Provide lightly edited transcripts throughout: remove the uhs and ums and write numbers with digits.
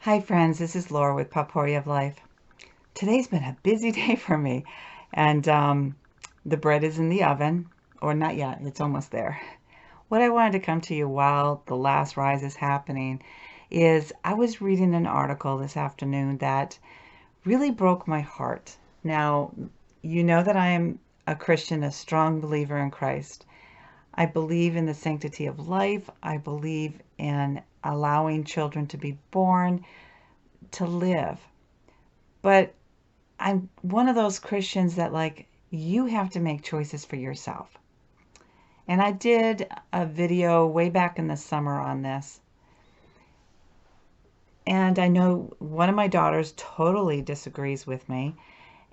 Hi friends, this is Laura with Potpourri of Life. Today's been a busy day for me, and the bread is in the oven, or not yet, it's almost there. What I wanted to come to you while the last rise is happening is I was reading an article this afternoon that really broke my heart. Now, you know that I am a Christian, a strong believer in Christ. I believe in the sanctity of life. I believe in allowing children to be born, to live. But I'm one of those Christians that you have to make choices for yourself. And I did a video way back in the summer on this. And I know one of my daughters totally disagrees with me.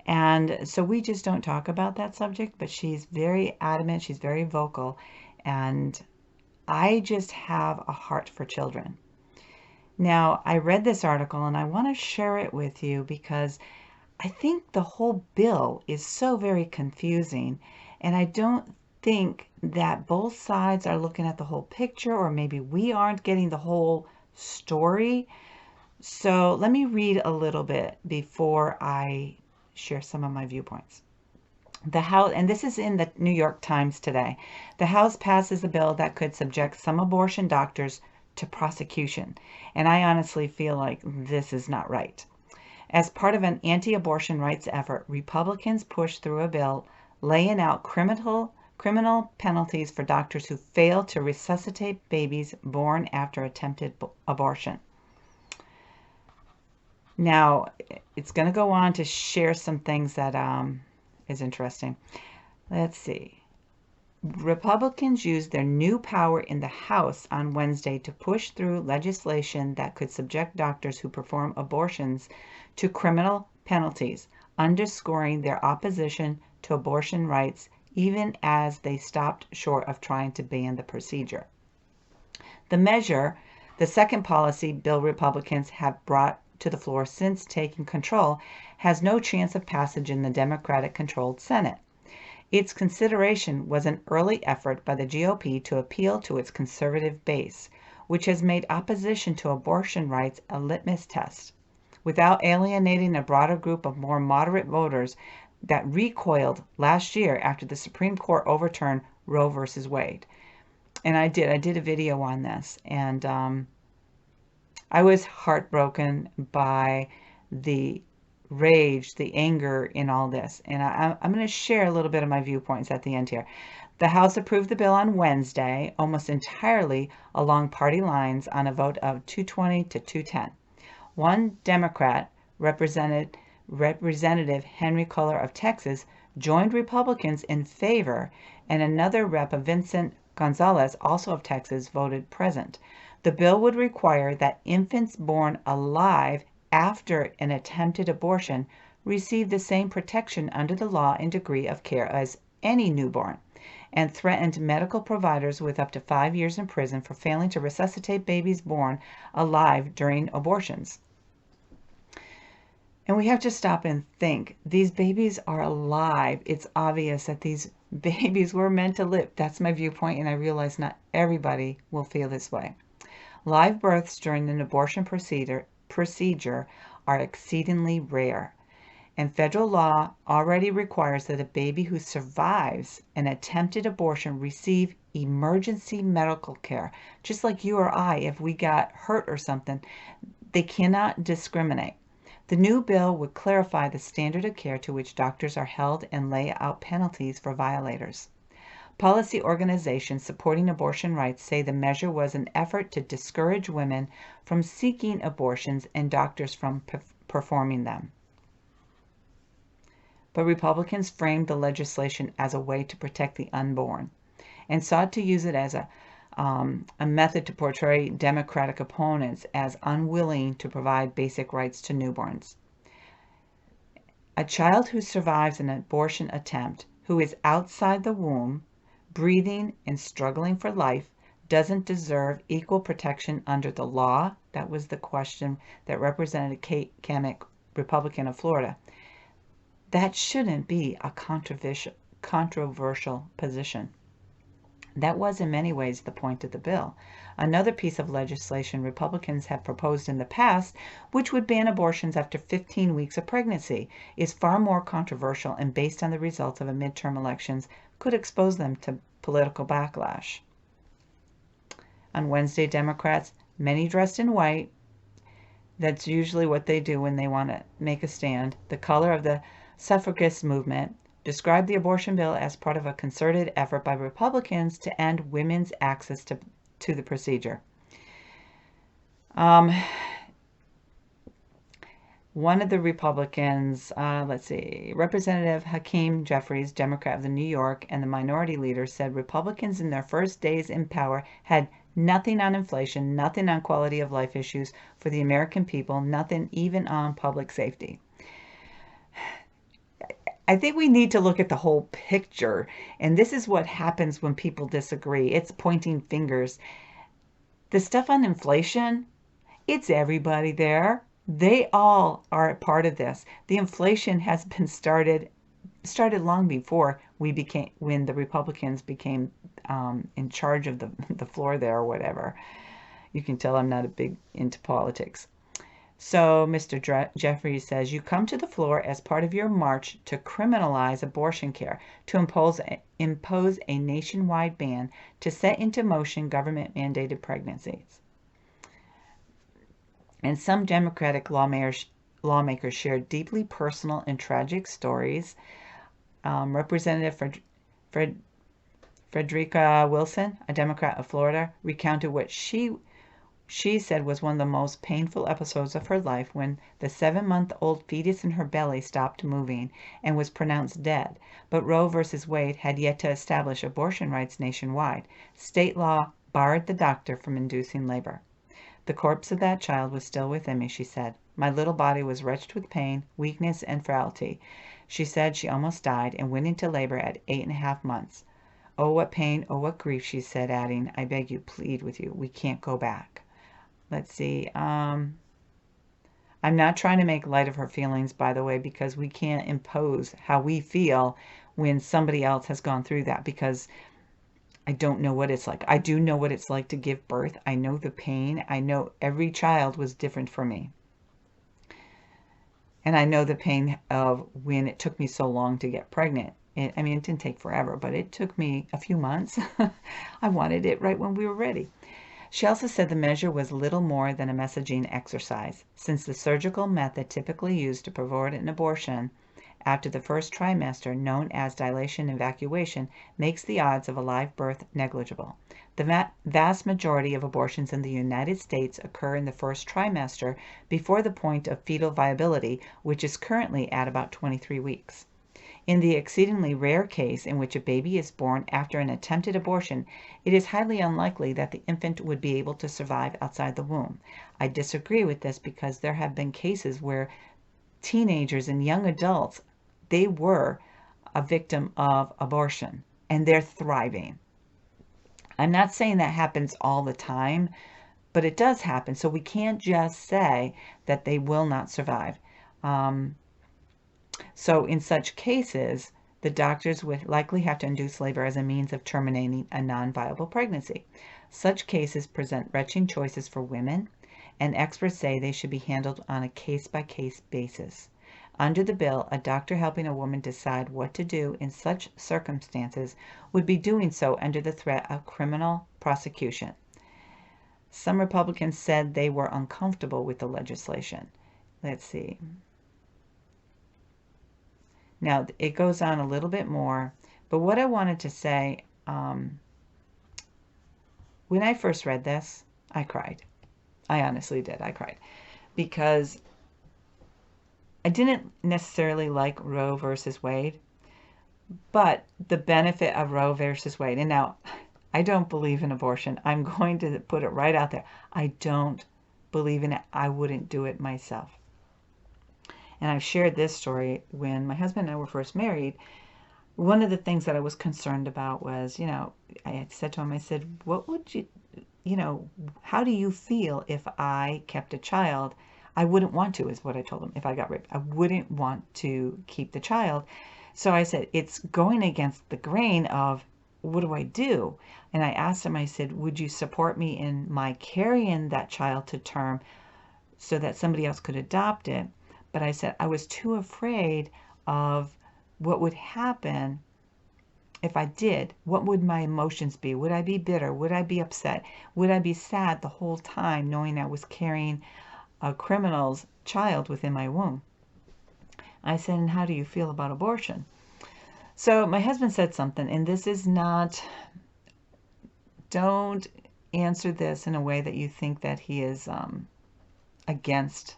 And so we just don't talk about that subject, but she's very adamant, she's very vocal. And I just have a heart for children. Now, I read this article and I want to share it with you because I think the whole bill is so very confusing, and I don't think that both sides are looking at the whole picture, or maybe we aren't getting the whole story. So let me read a little bit before I share some of my viewpoints. The House, and this is in the New York Times today, the House passes a bill that could subject some abortion doctors to prosecution. And I honestly feel like this is not right. As part of an anti-abortion rights effort, Republicans pushed through a bill laying out criminal penalties for doctors who fail to resuscitate babies born after attempted abortion. Now, it's going to go on to share some things that is interesting. Let's see. Republicans used their new power in the House on Wednesday to push through legislation that could subject doctors who perform abortions to criminal penalties, underscoring their opposition to abortion rights even as they stopped short of trying to ban the procedure. The measure, the second policy bill Republicans have brought to the floor since taking control, has no chance of passage in the Democratic-controlled Senate. Its consideration was an early effort by the GOP to appeal to its conservative base, which has made opposition to abortion rights a litmus test, without alienating a broader group of more moderate voters that recoiled last year after the Supreme Court overturned Roe v. Wade. And I did a video on this, and I was heartbroken by the rage, the anger in all this. And I'm going to share a little bit of my viewpoints at the end here. The House approved the bill on Wednesday, almost entirely along party lines on a vote of 220 to 210. One Democrat, Representative Henry Culler of Texas, joined Republicans in favor, and another Rep. Vincent Gonzalez, also of Texas, voted present. The bill would require that infants born alive after an attempted abortion receive the same protection under the law and degree of care as any newborn, and threatened medical providers with up to 5 years in prison for failing to resuscitate babies born alive during abortions. And we have to stop and think. These babies are alive. It's obvious that these babies were meant to live. That's my viewpoint, and I realize not everybody will feel this way. Live births during an abortion procedure are exceedingly rare, and federal law already requires that a baby who survives an attempted abortion receive emergency medical care, just like you or I. If we got hurt or something, they cannot discriminate. The new bill would clarify the standard of care to which doctors are held and lay out penalties for violators. Policy organizations supporting abortion rights say the measure was an effort to discourage women from seeking abortions and doctors from performing them. But Republicans framed the legislation as a way to protect the unborn and sought to use it as a method to portray Democratic opponents as unwilling to provide basic rights to newborns. A child who survives an abortion attempt, who is outside the womb, breathing and struggling for life, doesn't deserve equal protection under the law? That was the question that Representative Kate Kammack, Republican of Florida. That shouldn't be a controversial position. That was in many ways the point of the bill. Another piece of legislation Republicans have proposed in the past, which would ban abortions after 15 weeks of pregnancy, is far more controversial and based on the results of a midterm elections could expose them to political backlash. On Wednesday, Democrats, many dressed in white, that's usually what they do when they want to make a stand, the color of the suffragist movement, described the abortion bill as part of a concerted effort by Republicans to end women's access to the procedure. One of the Republicans, Representative Hakeem Jeffries, Democrat of New York, and the minority leader said Republicans in their first days in power had nothing on inflation, nothing on quality of life issues for the American people, nothing even on public safety. I think we need to look at the whole picture, and this is what happens when people disagree. It's pointing fingers. The stuff on inflation, it's everybody there. They all are a part of this. The inflation has been started long before when the Republicans became in charge of the floor there or whatever. You can tell I'm not a big into politics. So Mr. Jeffries says, you come to the floor as part of your march to criminalize abortion care, to impose a nationwide ban, to set into motion government-mandated pregnancies. And some Democratic lawmakers shared deeply personal and tragic stories. Representative Frederica Wilson, a Democrat of Florida, recounted what she said was one of the most painful episodes of her life when the 7-month-old fetus in her belly stopped moving and was pronounced dead. But Roe v. Wade had yet to establish abortion rights nationwide. State law barred the doctor from inducing labor. The corpse of that child was still within me, she said. My little body was wretched with pain, weakness, and frailty. She said she almost died and went into labor at 8.5 months. Oh, what pain, oh, what grief, she said, adding, I beg you, plead with you, we can't go back. Let's see. I'm not trying to make light of her feelings, by the way, because we can't impose how we feel when somebody else has gone through that, because I don't know what it's like. I do know what it's like to give birth. I know the pain. I know every child was different for me. And I know the pain of when it took me so long to get pregnant. It didn't take forever, but it took me a few months. I wanted it right when we were ready. She also said the measure was little more than a messaging exercise, since the surgical method typically used to perform an abortion after the first trimester, known as dilation and evacuation, makes the odds of a live birth negligible. The vast majority of abortions in the United States occur in the first trimester before the point of fetal viability, which is currently at about 23 weeks. In the exceedingly rare case in which a baby is born after an attempted abortion, it is highly unlikely that the infant would be able to survive outside the womb. I disagree with this because there have been cases where teenagers and young adults, they were a victim of abortion and they're thriving. I'm not saying that happens all the time, but it does happen. So we can't just say that they will not survive. So in such cases, the doctors would likely have to induce labor as a means of terminating a non-viable pregnancy. Such cases present wretching choices for women, and experts say they should be handled on a case-by-case basis. Under the bill, a doctor helping a woman decide what to do in such circumstances would be doing so under the threat of criminal prosecution. Some Republicans said they were uncomfortable with the legislation. Let's see. Now, it goes on a little bit more, but what I wanted to say, when I first read this, I cried. I honestly did. I cried. Because I didn't necessarily like Roe versus Wade, but the benefit of Roe versus Wade, and now, I don't believe in abortion. I'm going to put it right out there. I don't believe in it. I wouldn't do it myself. And I've shared this story when my husband and I were first married. One of the things that I was concerned about was, I had said to him, I said, what would you, how do you feel if I kept a child? I wouldn't want to, is what I told him. If I got raped, I wouldn't want to keep the child. So I said, it's going against the grain of what do I do? And I asked him, I said, would you support me in my carrying that child to term so that somebody else could adopt it? But I said I was too afraid of what would happen if I did. What would my emotions be? Would I be bitter? Would I be upset? Would I be sad the whole time knowing I was carrying a criminal's child within my womb? I said, and how do you feel about abortion? So my husband said something, and this is not, don't answer this in a way that you think that he is against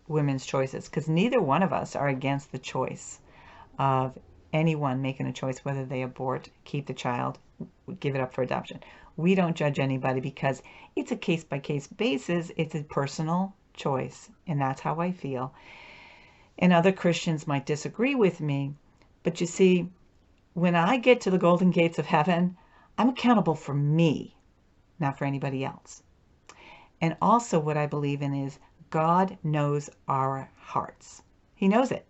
women's choices, because neither one of us are against the choice of anyone making a choice whether they abort, keep the child, give it up for adoption. We don't judge anybody because it's a case-by-case basis. It's a personal choice, and that's how I feel. And other Christians might disagree with me, but you see, when I get to the golden gates of heaven, I'm accountable for me, not for anybody else. And also what I believe in is God knows our hearts. He knows it.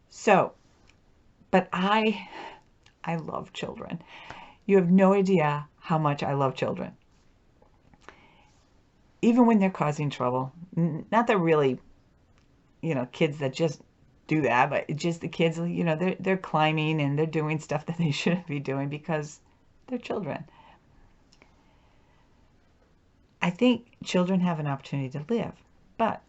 So, but I love children. You have no idea how much I love children. Even when they're causing trouble. Not that really, kids that just do that, but just the kids, they're climbing and they're doing stuff that they shouldn't be doing because they're children. I think children have an opportunity to live, but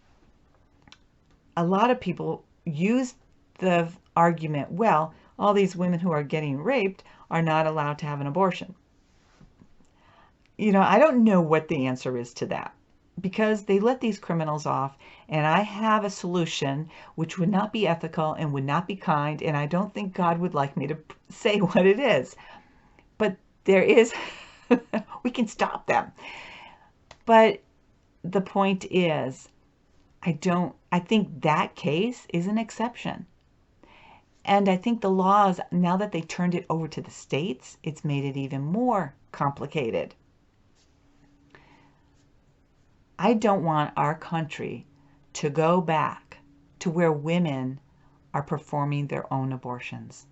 a lot of people use the argument, well, all these women who are getting raped are not allowed to have an abortion. I don't know what the answer is to that, because they let these criminals off, and I have a solution which would not be ethical and would not be kind, and I don't think God would like me to say what it is. But there is, we can stop them. But the point is, I think that case is an exception. And I think the laws, now that they turned it over to the states, it's made it even more complicated. I don't want our country to go back to where women are performing their own abortions.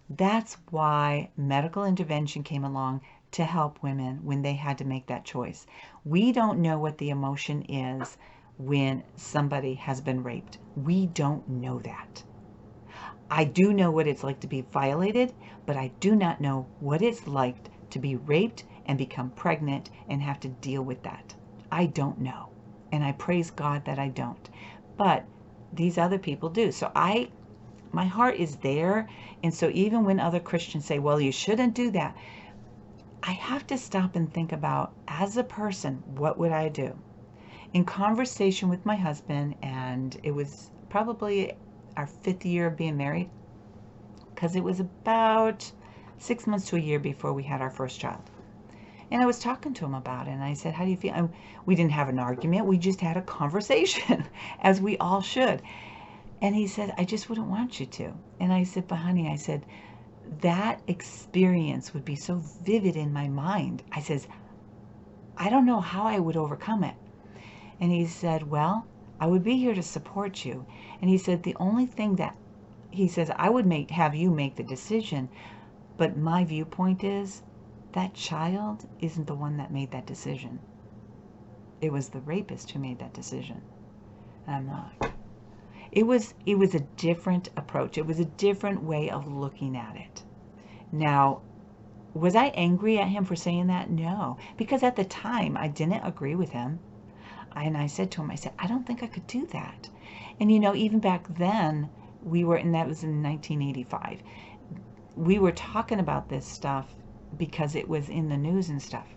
That's why medical intervention came along to help women when they had to make that choice. We don't know what the emotion is when somebody has been raped. We don't know that. I do know what it's like to be violated, but I do not know what it's like to be raped and become pregnant and have to deal with that. I don't know. And I praise God that I don't. But these other people do. So my heart is there. And so even when other Christians say, well, you shouldn't do that, I have to stop and think about, as a person, what would I do? In conversation with my husband, and it was probably our 5th year of being married, because it was about 6 months to a year before we had our first child. And I was talking to him about it, and I said, how do you feel? And we didn't have an argument. We just had a conversation, as we all should. And he said, I just wouldn't want you to. And I said, but honey, I said, that experience would be so vivid in my mind. I says, I don't know how I would overcome it. And he said, well, I would be here to support you. And he said, the only thing that, he says, I would have you make the decision, but my viewpoint is, that child isn't the one that made that decision. It was the rapist who made that decision. And I'm not. It was a different approach. It was a different way of looking at it. Now, was I angry at him for saying that? No, because at the time I didn't agree with him. And I said to him, I said, I don't think I could do that. And even back then, and that was in 1985, we were talking about this stuff because it was in the news and stuff.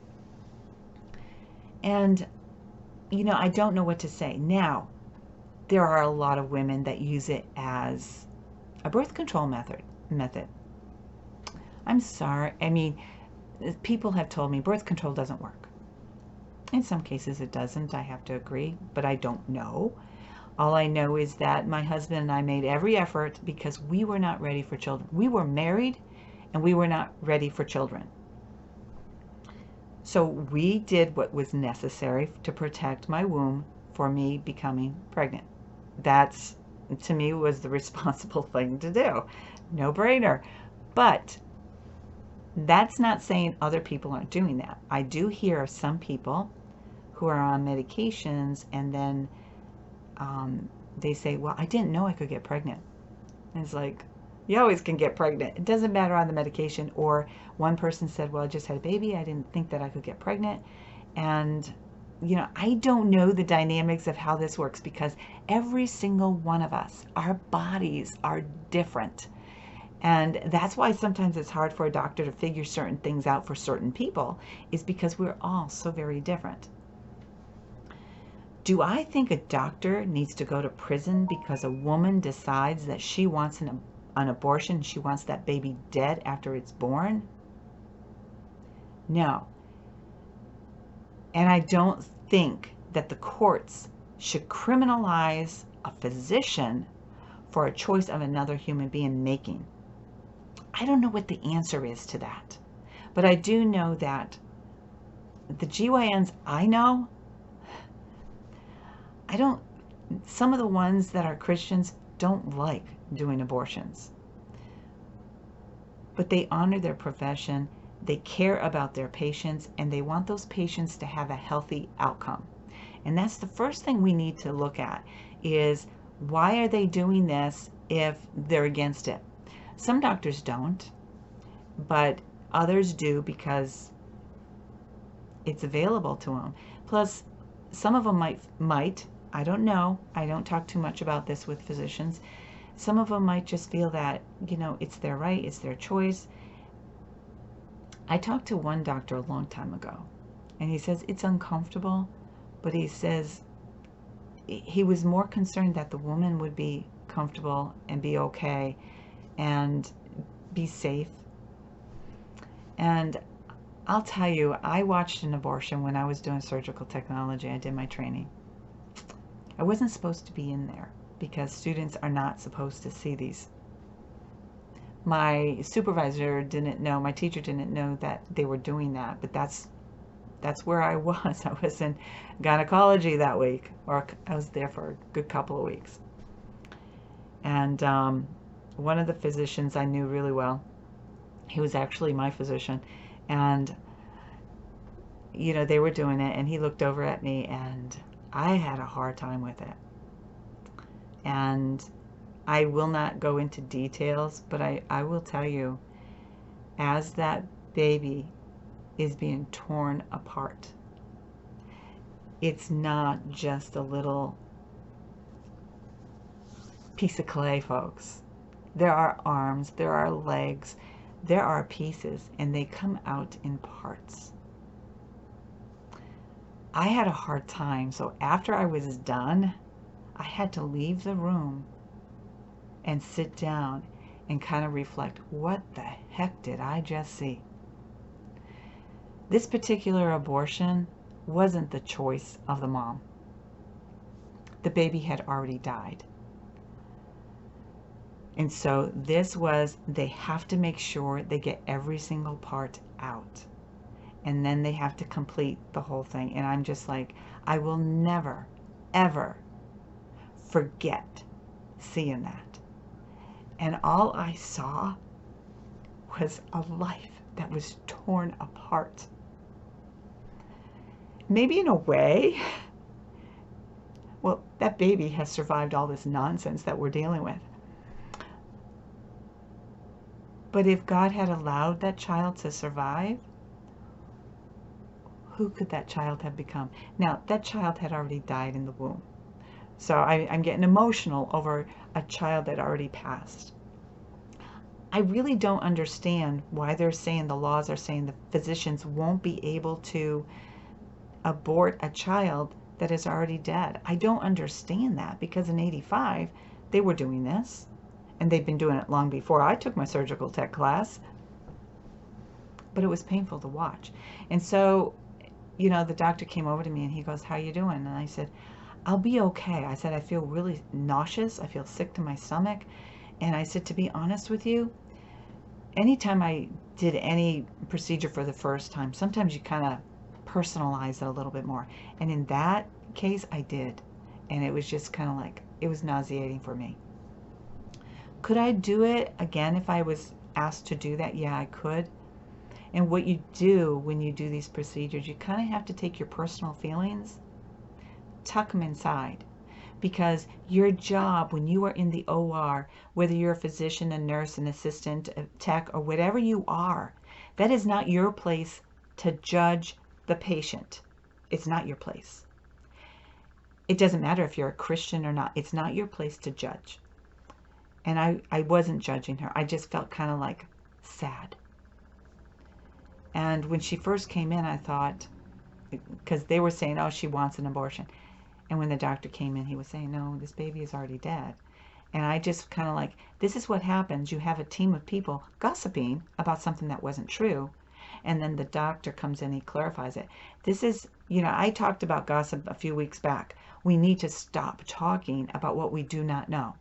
And, I don't know what to say. Now, there are a lot of women that use it as a birth control method. I'm sorry. I mean, people have told me birth control doesn't work. In some cases it doesn't, I have to agree, but I don't know. All I know is that my husband and I made every effort because we were not ready for children. We were married and we were not ready for children. So we did what was necessary to protect my womb for me becoming pregnant. That's, to me, was the responsible thing to do. No brainer. But That's not saying other people aren't doing that. I do hear of some people who are on medications and then they say, well, I didn't know I could get pregnant. And it's like, you always can get pregnant. It doesn't matter on the medication. Or one person said, well, I just had a baby. I didn't think that I could get pregnant. And, I don't know the dynamics of how this works because every single one of us, our bodies are different. And that's why sometimes it's hard for a doctor to figure certain things out for certain people, is because we're all so very different. Do I think a doctor needs to go to prison because a woman decides that she wants an abortion, she wants that baby dead after it's born? No. And I don't think that the courts should criminalize a physician for a choice of another human being making. I don't know what the answer is to that. But I do know that the GYNs I know, some of the ones that are Christians don't like doing abortions. But they honor their profession, they care about their patients, and they want those patients to have a healthy outcome. And that's the first thing we need to look at, is why are they doing this if they're against it? Some doctors don't, but others do because it's available to them. Plus, some of them might, I don't know, I don't talk too much about this with physicians. Some of them might just feel that, it's their right, it's their choice. I talked to one doctor a long time ago, and he says it's uncomfortable, but he says he was more concerned that the woman would be comfortable and be okay and be safe. And I'll tell you, I watched an abortion when I was doing surgical technology. I did my training. I wasn't supposed to be in there because students are not supposed to see these. My supervisor didn't know, my teacher didn't know that they were doing that, but that's where I was. I was in gynecology that week, or I was there for a good couple of weeks. And one of the physicians I knew really well, he was actually my physician, and they were doing it, and he looked over at me, and I had a hard time with it. And I will not go into details, but I will tell you, as that baby is being torn apart, it's not just a little piece of clay, folks. There are arms, there are legs, there are pieces, and they come out in parts. I had a hard time, so after I was done, I had to leave the room and sit down and kind of reflect, what the heck did I just see? This particular abortion wasn't the choice of the mom. The baby had already died. And so this was, they have to make sure they get every single part out. And then they have to complete the whole thing. And I'm just like, I will never, ever forget seeing that. And all I saw was a life that was torn apart. Maybe in a way, well, that baby has survived all this nonsense that we're dealing with. But if God had allowed that child to survive, who could that child have become? Now, that child had already died in the womb. So I'm getting emotional over a child that already passed. I really don't understand why they're saying, the laws are saying the physicians won't be able to abort a child that is already dead. I don't understand that, because in '85 they were doing this, and they've been doing it long before I took my surgical tech class. But it was painful to watch. And so, the doctor came over to me and he goes, "How you doing?" And I said, "I'll be okay." I said, "I feel really nauseous. I feel sick to my stomach." And I said, "To be honest with you, anytime I did any procedure for the first time, sometimes you kind of personalize it a little bit more. And in that case, I did. And it was just kind of like, it was nauseating for me. Could I do it again if I was asked to do that? Yeah, I could. And what you do when you do these procedures, you kind of have to take your personal feelings, tuck them inside. Because your job when you are in the OR, whether you're a physician, a nurse, an assistant, a tech, or whatever you are, that is not your place to judge the patient. It's not your place. It doesn't matter if you're a Christian or not. It's not your place to judge. And I wasn't judging her. I just felt kind of like sad. And when she first came in, I thought, because they were saying, oh, she wants an abortion. And when the doctor came in, he was saying, no, this baby is already dead. And I just kind of like, this is what happens. You have a team of people gossiping about something that wasn't true. And then the doctor comes in, he clarifies it. This is, I talked about gossip a few weeks back. We need to stop talking about what we do not know.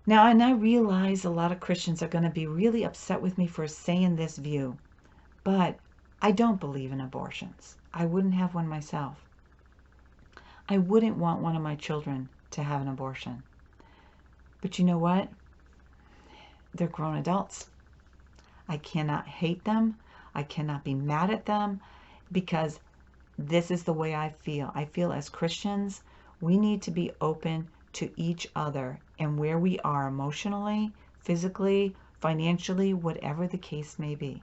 Now, and I realize a lot of Christians are going to be really upset with me for saying this view, but I don't believe in abortions. I wouldn't have one myself. I wouldn't want one of my children to have an abortion. But you know what? They're grown adults. I cannot hate them. I cannot be mad at them because this is the way I feel. I feel as Christians, we need to be open to each other and where we are emotionally, physically, financially, whatever the case may be.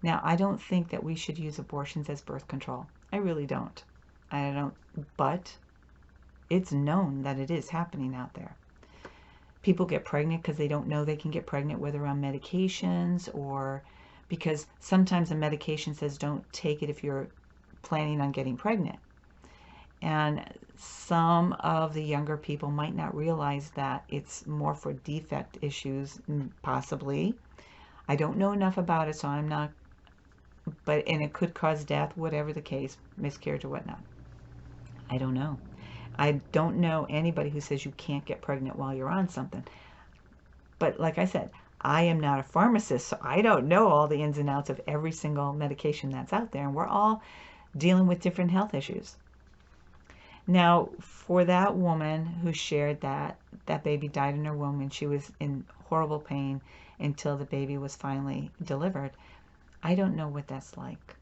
Now, I don't think that we should use abortions as birth control. I really don't. But it's known that it is happening out there. People get pregnant because they don't know they can get pregnant, whether on medications or because sometimes a medication says don't take it if you're planning on getting pregnant. And some of the younger people might not realize that it's more for defect issues, possibly. I don't know enough about it, so I'm not, and it could cause death, whatever the case, miscarriage or whatnot. I don't know. I don't know anybody who says you can't get pregnant while you're on something. But like I said, I am not a pharmacist, so I don't know all the ins and outs of every single medication that's out there. And we're all dealing with different health issues. Now, for that woman who shared that baby died in her womb and she was in horrible pain until the baby was finally delivered, I don't know what that's like.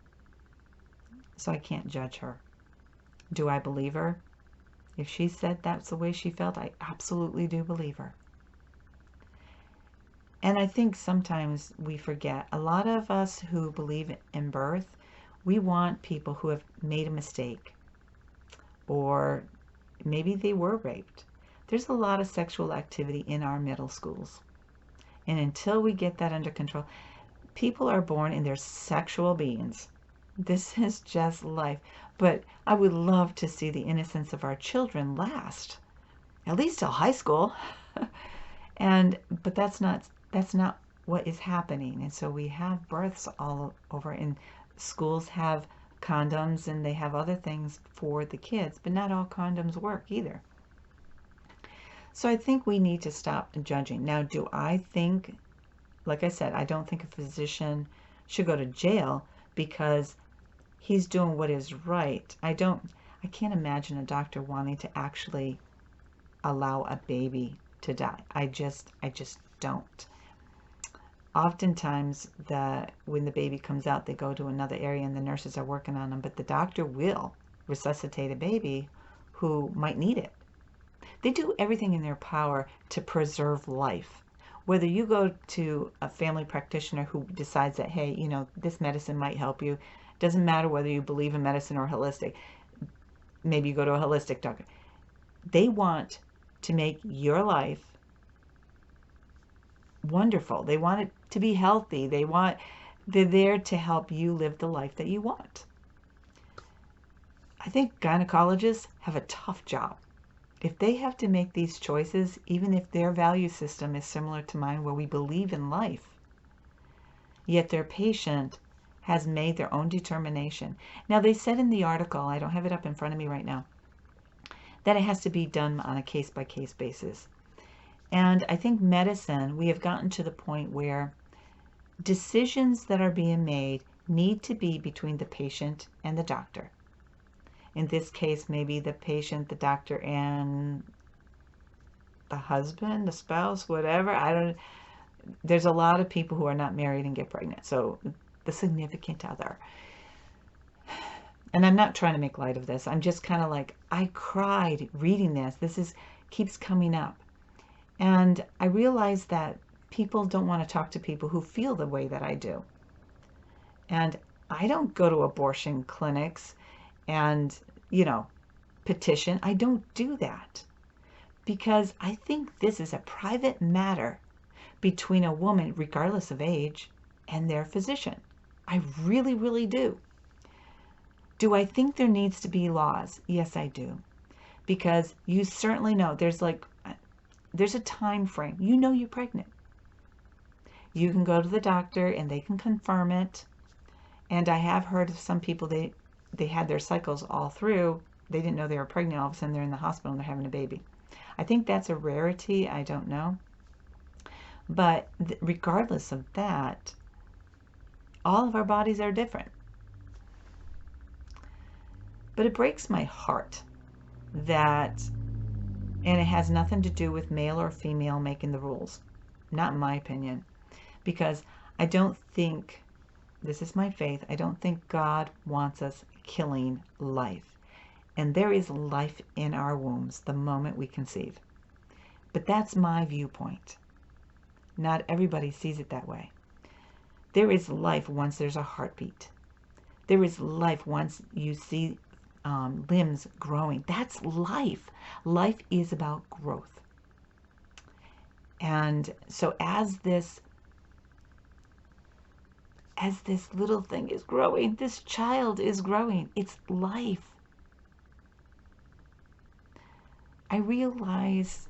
So I can't judge her. Do I believe her? If she said that's the way she felt, I absolutely do believe her. And I think sometimes we forget. A lot of us who believe in birth, we want people who have made a mistake. Or maybe they were raped. There's a lot of sexual activity in our middle schools. And until we get that under control, people are born and they're sexual beings. This is just life. But I would love to see the innocence of our children last, at least till high school. But that's not what is happening. And so we have births all over, and schools have condoms and they have other things for the kids, but not all condoms work either. So I think we need to stop judging. Now, do I think, like I said, I don't think a physician should go to jail because he's doing what is right. I can't imagine a doctor wanting to actually allow a baby to die. I just don't. Oftentimes, when the baby comes out, they go to another area and the nurses are working on them, but the doctor will resuscitate a baby who might need it. They do everything in their power to preserve life. Whether you go to a family practitioner who decides that, hey, this medicine might help you, doesn't matter whether you believe in medicine or holistic. Maybe you go to a holistic doctor. They want to make your life wonderful. They want it to be healthy. They're there to help you live the life that you want. I think gynecologists have a tough job. If they have to make these choices, even if their value system is similar to mine where we believe in life, yet their patient has made their own determination. Now, they said in the article, I don't have it up in front of me right now, that it has to be done on a case-by-case basis. And I think medicine, we have gotten to the point where decisions that are being made need to be between the patient and the doctor. In this case, maybe the patient, the doctor, and the husband, the spouse, whatever. there's a lot of people who are not married and get pregnant. So the significant other. And I'm not trying to make light of this. I'm just kind of like, I cried reading this. Keeps coming up. And I realized that people don't want to talk to people who feel the way that I do. And I don't go to abortion clinics and, petition. I don't do that because I think this is a private matter between a woman, regardless of age, and their physician. I really, really do. Do I think there needs to be laws? Yes, I do. Because you certainly know there's a time frame. You know you're pregnant. You can go to the doctor and they can confirm it. And I have heard of some people, they had their cycles all through. They didn't know they were pregnant. All of a sudden they're in the hospital and they're having a baby. I think that's a rarity. I don't know. But regardless of that, all of our bodies are different. But it breaks my heart that, and it has nothing to do with male or female making the rules. Not in my opinion. Because I don't think, this is my faith, I don't think God wants us killing life. And there is life in our wombs the moment we conceive. But that's my viewpoint. Not everybody sees it that way. There is life once there's a heartbeat. There is life once you see limbs growing. That's life. Life is about growth. And so as this little thing is growing, this child is growing. It's life. I realize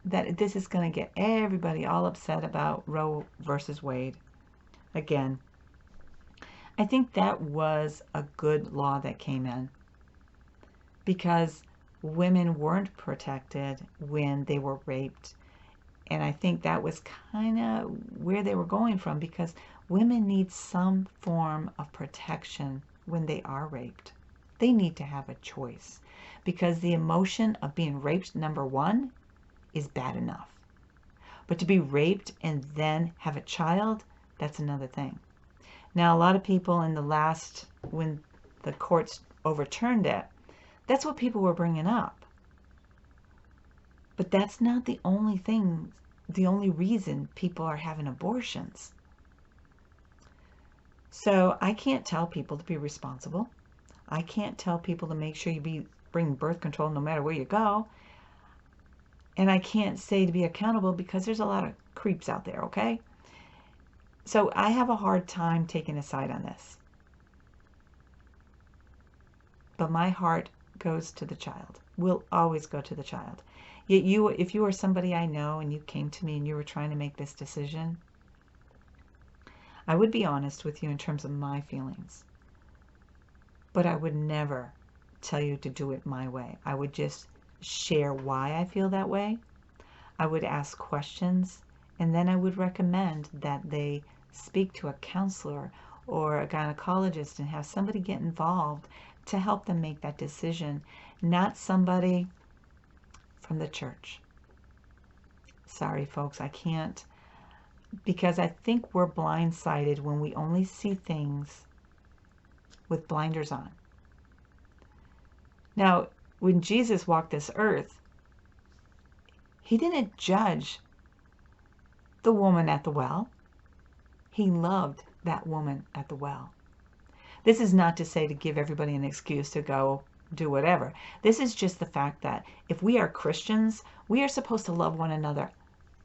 that this is going to get everybody all upset about Roe versus Wade. Again, I think that was a good law that came in because women weren't protected when they were raped. And I think that was kind of where they were going from, because women need some form of protection when they are raped. They need to have a choice, because the emotion of being raped, number one, is bad enough. But to be raped and then have a child, that's another thing. Now, a lot of people in the last, when the courts overturned it, that's what people were bringing up. But that's not the only thing, the only reason people are having abortions. So I can't tell people to be responsible. I can't tell people to make sure you bring birth control no matter where you go. And I can't say to be accountable, because there's a lot of creeps out there, okay? So I have a hard time taking a side on this. But my heart goes to the child. Will always go to the child. Yet if you were somebody I know and you came to me and you were trying to make this decision, I would be honest with you in terms of my feelings. But I would never tell you to do it my way. I would just share why I feel that way. I would ask questions, and then I would recommend that they speak to a counselor or a gynecologist and have somebody get involved to help them make that decision, not somebody from the church. Sorry, folks, I can't, because I think we're blindsided when we only see things with blinders on. Now, when Jesus walked this earth, he didn't judge the woman at the well. He loved that woman at the well. This is not to say to give everybody an excuse to go do whatever. This is just the fact that if we are Christians, we are supposed to love one another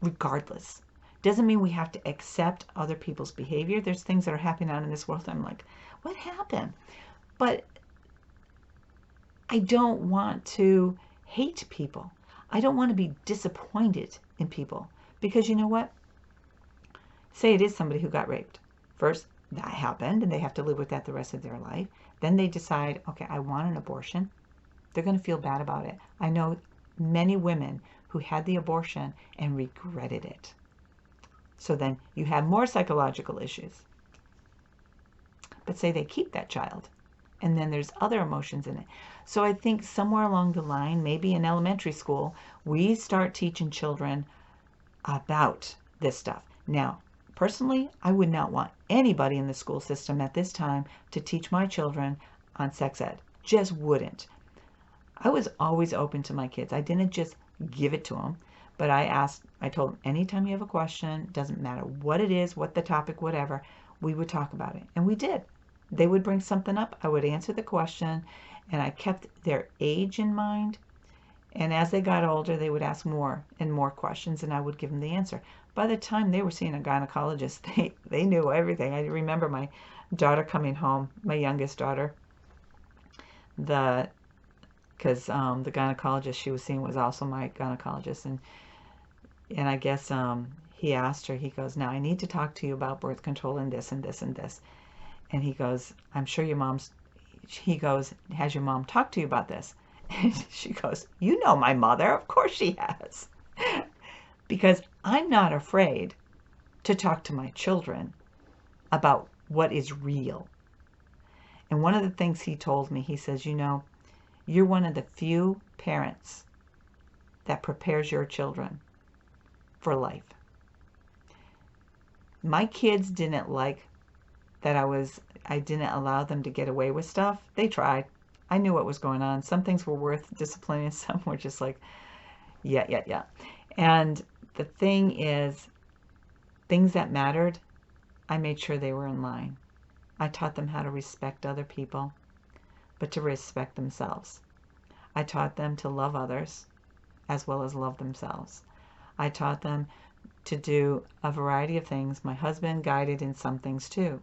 regardless. Doesn't mean we have to accept other people's behavior. There's things that are happening out in this world. I'm like, what happened? But I don't want to hate people. I don't want to be disappointed in people, because you know what? Say it is somebody who got raped. First, that happened, and they have to live with that the rest of their life. Then they decide, okay, I want an abortion. They're going to feel bad about it. I know many women who had the abortion and regretted it. So then you have more psychological issues. But say they keep that child, and then there's other emotions in it. So I think somewhere along the line, maybe in elementary school, we start teaching children about this stuff. Now, personally, I would not want anybody in the school system at this time to teach my children on sex ed. Just wouldn't. I was always open to my kids. I didn't just give it to them, but I told them, anytime you have a question, doesn't matter what it is, what the topic, whatever, we would talk about it. And we did. They would bring something up, I would answer the question, and I kept their age in mind. And as they got older, they would ask more and more questions, and I would give them the answer. By the time they were seeing a gynecologist, they knew everything. I remember my daughter coming home, my youngest daughter, because the gynecologist she was seeing was also my gynecologist, and I guess he asked her, he goes, now I need to talk to you about birth control and this and this and this. And he goes, I'm sure he goes, has your mom talked to you about this? And she goes, you know my mother, of course she has. Because I'm not afraid to talk to my children about what is real. And one of the things he told me, he says, you know, you're one of the few parents that prepares your children for life. My kids didn't like that I didn't allow them to get away with stuff. They tried. I knew what was going on. Some things were worth disciplining. Some were just like, yeah. And the thing is, things that mattered, I made sure they were in line. I taught them how to respect other people, but to respect themselves. I taught them to love others as well as love themselves. I taught them to do a variety of things. My husband guided in some things too.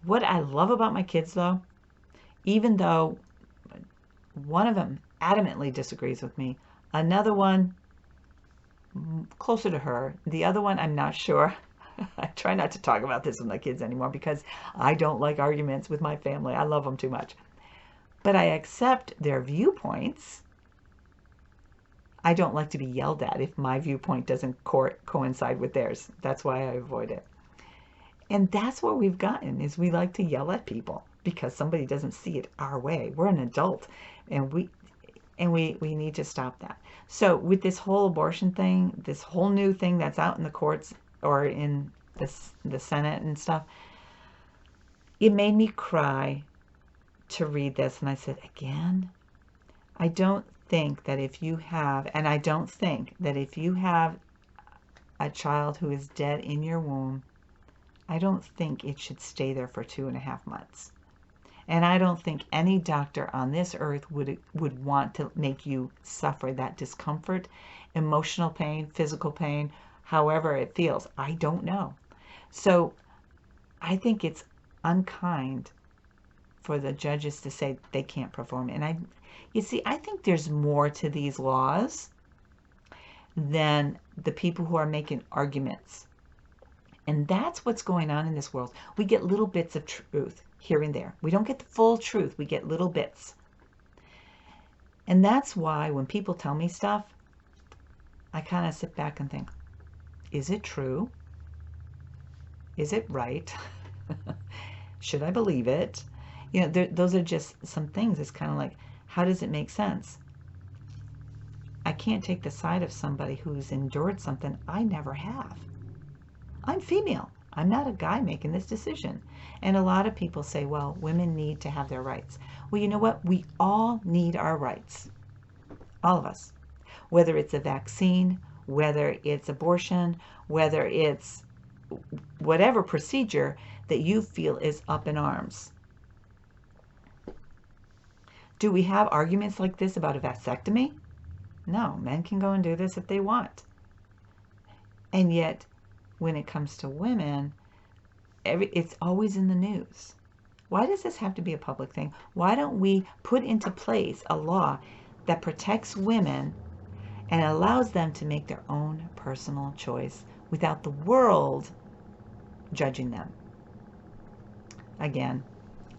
What I love about my kids, though, even though one of them adamantly disagrees with me, another one closer to her, the other one I'm not sure. I try not to talk about this with my kids anymore because I don't like arguments with my family. I love them too much. But I accept their viewpoints. I don't like to be yelled at if my viewpoint doesn't coincide with theirs. That's why I avoid it. And that's where we've gotten, is we like to yell at people because somebody doesn't see it our way. We're an adult, and we need to stop that. So with this whole abortion thing, this whole new thing that's out in the courts or in the Senate and stuff, it made me cry to read this. And I said, again, I don't think that if you have a child who is dead in your womb, I don't think it should stay there for 2.5 months. And I don't think any doctor on this earth would want to make you suffer that discomfort, emotional pain, physical pain, however it feels. I don't know. So I think it's unkind for the judges to say they can't perform. And I think there's more to these laws than the people who are making arguments. And that's what's going on in this world. We get little bits of truth here and there. We don't get the full truth. We get little bits. And that's why when people tell me stuff, I kind of sit back and think, is it true? Is it right? Should I believe it? You know, those are just some things. It's kind of like, how does it make sense? I can't take the side of somebody who's endured something I never have. I'm female. I'm not a guy making this decision. And a lot of people say, well, women need to have their rights. Well, you know what? We all need our rights. All of us. Whether it's a vaccine, whether it's abortion, whether it's whatever procedure that you feel is up in arms. Do we have arguments like this about a vasectomy? No, men can go and do this if they want. And yet, when it comes to women, it's always in the news. Why does this have to be a public thing? Why don't we put into place a law that protects women and allows them to make their own personal choice without the world judging them? Again,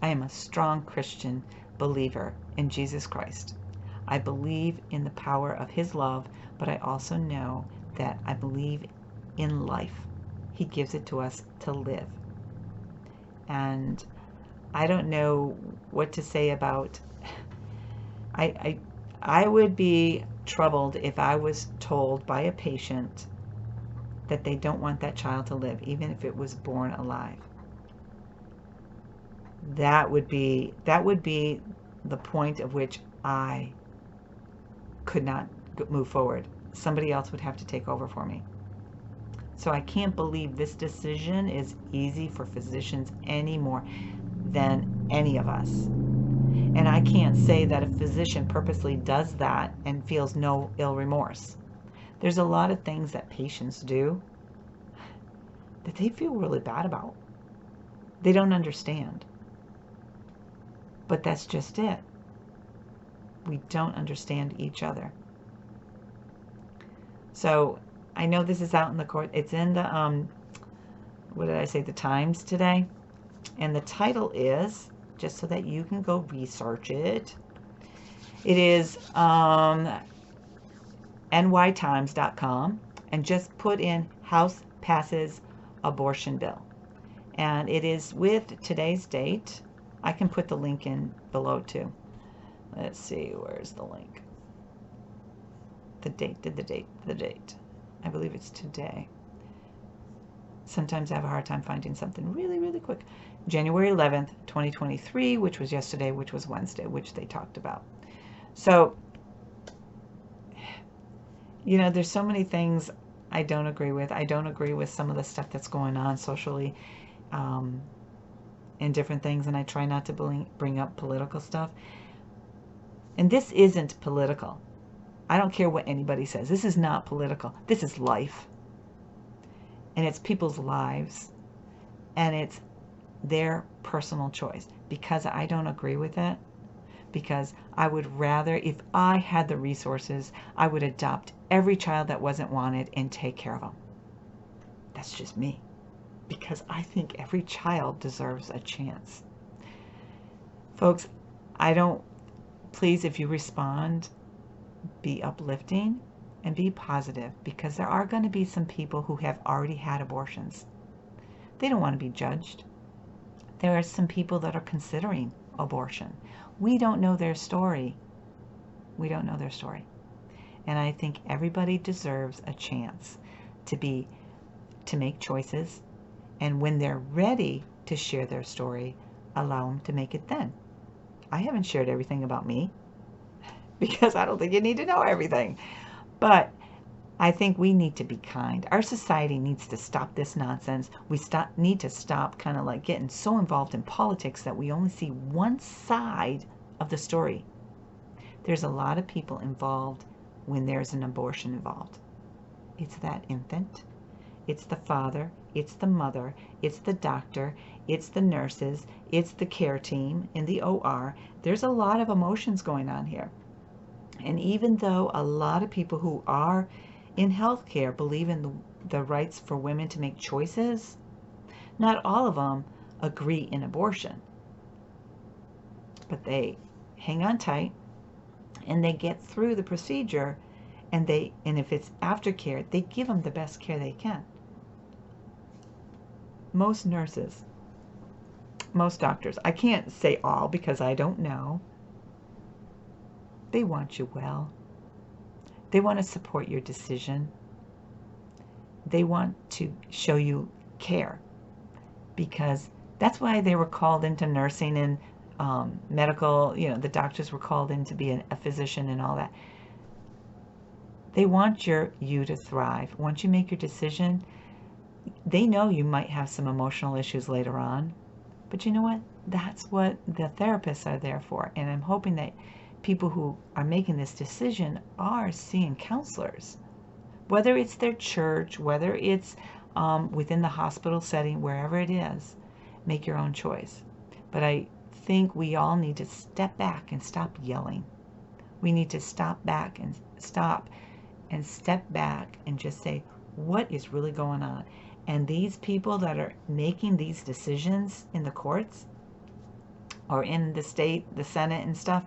I am a strong Christian believer in Jesus Christ. I believe in the power of His love, but I also know that I believe in life. He gives it to us to live. And I don't know what to say about, I would be troubled if I was told by a patient that they don't want that child to live, even if it was born alive. That would be the point of which I could not move forward. Somebody else would have to take over for me. So I can't believe this decision is easy for physicians any more than any of us. And I can't say that a physician purposely does that and feels no ill remorse. There's a lot of things that patients do that they feel really bad about. They don't understand. But that's just it. We don't understand each other. So I know this is out in the court. It's in the, what did I say, the Times today. And the title is, just so that you can go research it, it is nytimes.com, and just put in House passes abortion bill. And it is with today's date. I can put the link in below too. Let's see, where's the link? The date. I believe it's today. Sometimes I have a hard time finding something really, really quick. January 11th, 2023, which was yesterday, which was Wednesday, which they talked about. So, you know, there's so many things I don't agree with. I don't agree with some of the stuff that's going on socially and different things, and I try not to bring up political stuff. And this isn't political. I don't care what anybody says. This is not political. This is life. And it's people's lives. And it's their personal choice. Because I don't agree with it. Because I would rather, if I had the resources, I would adopt every child that wasn't wanted and take care of them. That's just me. Because I think every child deserves a chance. Folks, please, if you respond, be uplifting and be positive, because there are going to be some people who have already had abortions. They don't want to be judged. There are some people that are considering abortion. We don't know their story. We don't know their story. And I think everybody deserves a chance to make choices. And when they're ready to share their story, allow them to make it then. I haven't shared everything about me because I don't think you need to know everything. But I think we need to be kind. Our society needs to stop this nonsense. We need to stop kind of like getting so involved in politics that we only see one side of the story. There's a lot of people involved when there's an abortion involved. It's that infant. It's the father. It's the mother. It's the doctor. It's the nurses. It's the care team in the OR. There's a lot of emotions going on here. And even though a lot of people who are in healthcare believe in the rights for women to make choices, not all of them agree in abortion. But they hang on tight and they get through the procedure, and if it's aftercare, they give them the best care they can. Most nurses, most doctors, I can't say all because I don't know, they want you well. They want to support your decision. They want to show you care, because that's why they were called into nursing and medical, the doctors were called in to be a physician and all that. They want you to thrive. Once you make your decision, they know you might have some emotional issues later on, but you know what? That's what the therapists are there for. And I'm hoping that people who are making this decision are seeing counselors, whether it's their church, whether it's within the hospital setting, wherever it is. Make your own choice. But I think we all need to step back and stop yelling. We need to step back and step back and just say, what is really going on? And these people that are making these decisions in the courts or in the state, the Senate and stuff,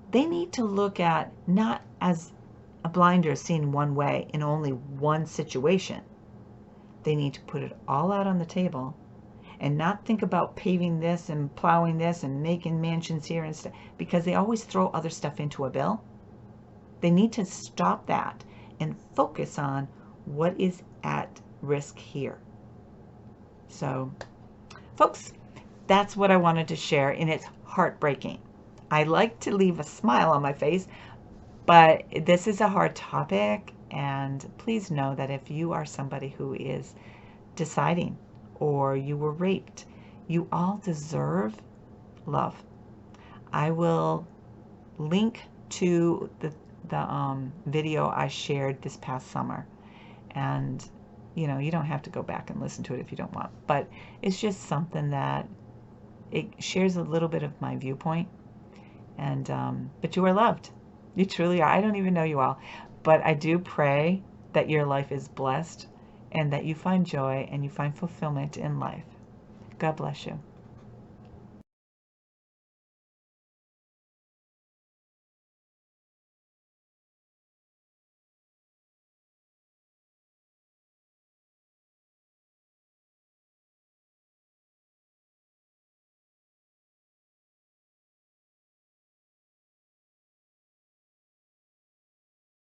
they need to look at not as a blinder seen one way in only one situation. They need to put it all out on the table and not think about paving this and plowing this and making mansions here and stuff, because they always throw other stuff into a bill. They need to stop that and focus on what is at risk here. So, folks, that's what I wanted to share, and it's heartbreaking. I like to leave a smile on my face, but this is a hard topic, and please know that if you are somebody who is deciding or you were raped, you all deserve love. I will link to the video I shared this past summer, and you know, you don't have to go back and listen to it if you don't want, but it's just something that it shares a little bit of my viewpoint. And but you are loved. You truly are. I don't even know you all, but I do pray that your life is blessed and that you find joy and you find fulfillment in life. God bless you.